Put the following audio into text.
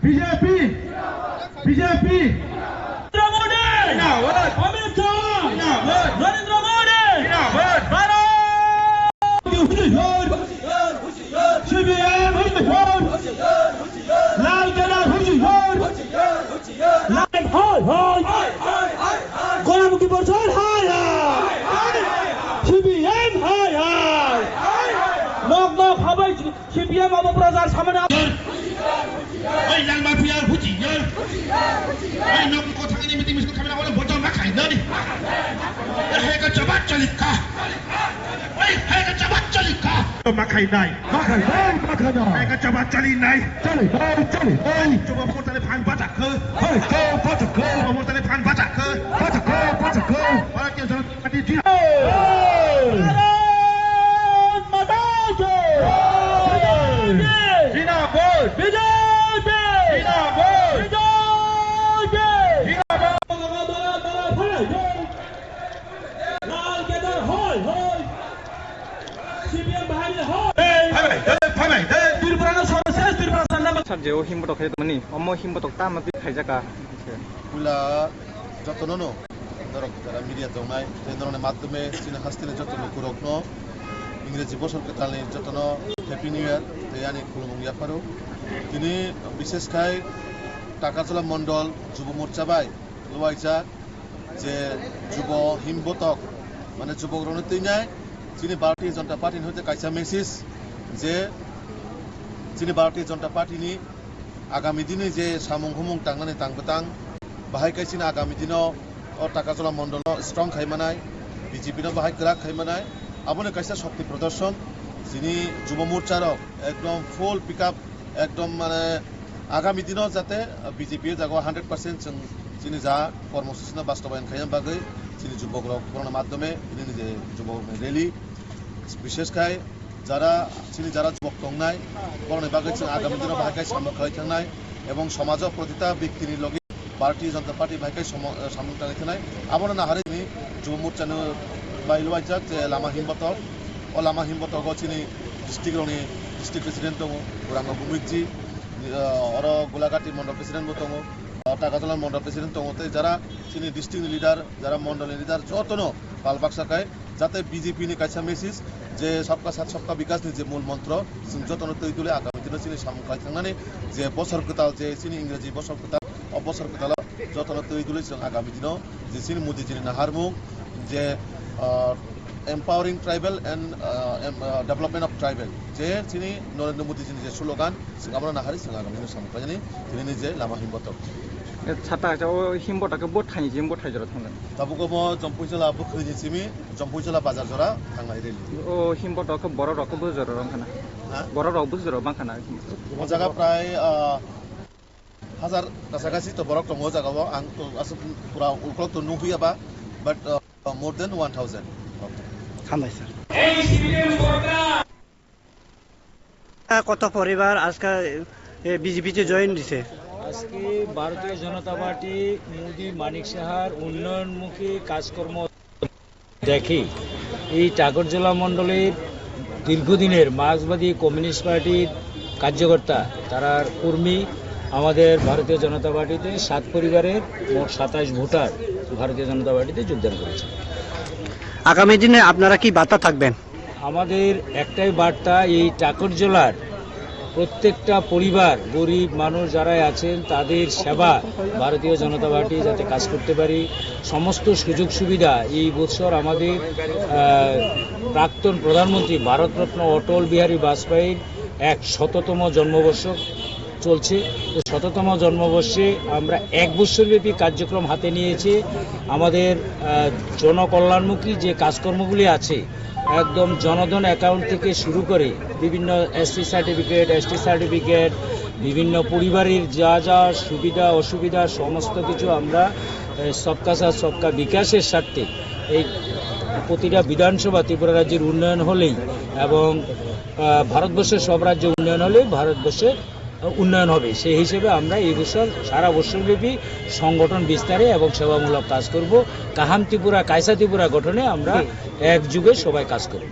BJP BJP Amit Shah Narendra Modi CPM লাল কেলা গোলামুখী বছর সিপিএম নক নক হবে সিপিএম অবপ্রচার সামনে Oi, yang mafia hujian. Oi, nak kau tangan ini mesti kami nak orang bocor makai ni. Hei, kau cepat celika. Oi, hei, kau cepat celika. Makai nai. Hei, kau cepat celi nai. Cuba mau tanya pan baca ke? Cuba mau tanya pan baca ke? Orang yang jangan mati dia. Sajau himbotok itu mana? Omo himbotok tamat di Kajaka. Pula jotonono, dorok cara media dongai, tendorone maddome China hastile jotono kurokno, Inggris bosor ketali jotono Happy New Year, teyani kulumung yaparo. Tini বিশেষ kai Takarjala Mondal যুব মোর্চা by লওয়াইজা যে যুব হিমবতক মানে যুবক রণতৈনায় চিনি ভারতীয় জনতা party হইতে কাইসা message যে চিনি ভারতীয় জনতা পার্টিনি আগামী দিনে যে সামুং হুমুং টাংনাनै টাংবতাং বাহাই কাইসিনা আগামী দিনাव টাকারজলা মন্ডল স্ট্রং খাইমানাय বিজেপিनो বাহাই গ্রাক খাইমানাय আবনে কাইসা শক্তি প্রদর্শন যিনি যুব মোর্চার একদম ফুল পিকআপ একদম মানে আগামী দিনাव যাতে বিজেপি জাগো 100% जों যিনি যা কর্মসূচি বাস্তবায়ন খাইম বাগৈ যিনি যুবকরক করোনা মাধ্যমে যিনি যে যুবক রেলি বিশেষ খাই যারা যিনি যারা যুবক টংনাই করোনা বাগৈ जों আগামী দিনাव বাহাই সামুং খাই থাंनाय এবং সমাজ প্রতিটা ব্যক্তিনি লগে ভারতীয় জনতা পার্টি বাহাই সামুং টাঙাই থাंनाय আবনে নাহারে যিনি যুব মোর্চানো বাইলওয়াইজাক যে লামা হিমবতক ও লামা হিমবতক যিনি ডিস্ট্রিক্ট প্রেসিডেন্ট दङ उरांग बुमिकजी और गोलाघाटी मंडल प्रेसिडेंट दङ टाकातला मंडल प्रेसिडेंट दङ যারা চিনি ডিস্ট্রিক্ট লিডার যারা मंडल লিডার যতনো পালবাক্সাকাय যাতে বিজেপি नि কাইসা মেসেज যে सबका साथ सबका विकास नि जे मूल मंत्र जों যতনো তৈতুলে আগামী দিনে চিনি সামুখাই থাंनानै যে বছর গোতাल যে চিনি ইংরেজি বছর গোতাल অবছর গোতাল যতনো তৈতুলে जों আগামী দিনাव যে চিনি মোদি জিনি নাহারমুং যে empowering tribal and development of tribal je chini Narendra Modi jini je slogan singamra nahari singagam ni samkhani tini je lama himbotok Sata jau himbotok ke bot thani jim bot thajara thanggan tabuko mo Jampuijala bukhri simi Jampuijala bazar jora thangai reli o himbotok ke borok rok bujor rong kana borok rok bujor bang kana o jaga pray হাজার কাছাকাছি তো borok tong o jaga o ang to asu pura uklok to nuhuya ba but more than 1000 কত পরিবার আজকে বিজেপিতে join দিছে আজকে ভারতীয় জনতা পার্টি মোদি মানিক সাহার উন্নয়নমুখী কাজকর্ম দেখে এই টাগরজলা মণ্ডলের দীর্ঘদিনের মার্ক্সবাদী কমিউনিস্ট পার্টির কার্যকর্তা তারা কর্মী আমাদের ভারতীয় জনতা পার্টিতে 7 পরিবারের মোট 27 ভোটার ভারতীয় জনতা পার্টিতে যোগদান করেছে আগামী দিনে আপনারা কি বার্তা থাকবেন আমাদের একটাই বার্তা এই টাকরজলার প্রত্যেকটা পরিবার গরিব মানুষ যারা আছেন তাদের সেবা ভারতীয় জনতা পার্টি যাতে কাজ করতে পারি সমস্ত সুযোগ সুবিধা এই বছর আমাদের প্রাক্তন প্রধানমন্ত্রী ভারতরত্ন অটল বিহারী বাজপেয়ীর 100তম জন্মবর্ষ চলছে তো 100তম জন্মবর্ষে আমরা 1 বছরব্যাপী কার্যক্রম হাতে নিয়েছি আমাদের জনকল্যাণমুখী যে কাজকর্মগুলি আছে একদম জনধন অ্যাকাউন্ট থেকে শুরু করে বিভিন্ন এসসি সার্টিফিকেট এসটি সার্টিফিকেট বিভিন্ন পরিবারের যা যা সুবিধা অসুবিধা সমস্ত কিছু আমরা সবকা সাথ সবকা বিকাশের স্বার্থে এই প্রতিটা বিধানসভা ত্রিপুরা রাজ্যের উন্নয়ন হলেই এবং ভারতবর্ষের সব রাজ্য উন্নয়ন হলে ভারতবর্ষের উন্নয়ন হবে সেই হিসেবে আমরা এই বছর সারা বছরব্যাপী সংগঠন বিস্তারে এবং সেবামূলক কাজ করব কাহাম ত্রিপুরা কায়সা ত্রিপুরা গঠনে আমরা একযুগে সবাই কাজ করব